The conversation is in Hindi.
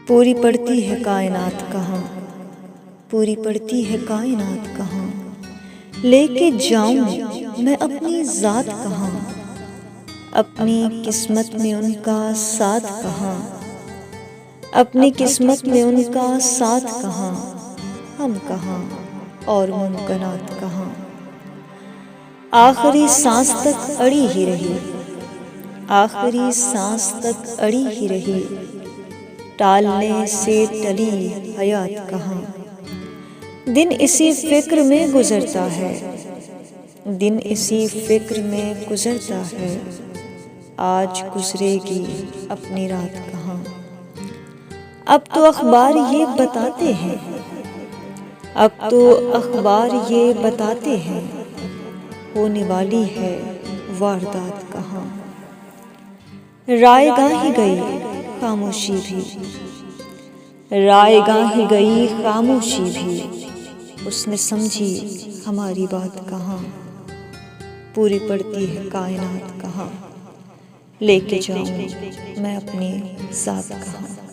पूरी पड़ती है कायनात कहाँ, पूरी पड़ती है कायनात कहाँ, लेके जाऊं मैं अपनी ज़ात कहाँ, अपनी किस्मत में उनका साथ कहाँ, अपनी किस्मत में उनका साथ कहाँ, हम कहाँ और मुमकिनात कहाँ। आखिरी सांस तक अड़ी ही रही, आखिरी सांस तक अड़ी ही रही, टालने से टली हयात कहाँ। दिन इसी फिक्र में गुजरता है, दिन इसी फिक्र में गुजरता है, आज गुजरेगी अपनी रात कहाँ। अब तो अखबार ये बताते हैं, अब तो अखबार ये बताते हैं, होने वाली है वारदात कहाँ। राय गाही गई खामोशी भी, राय गाही गई खामोशी भी, उसने समझी हमारी बात कहाँ। पूरी पड़ती है कायनात कहाँ, लेके जाऊं मैं अपनी ज़ात कहाँ।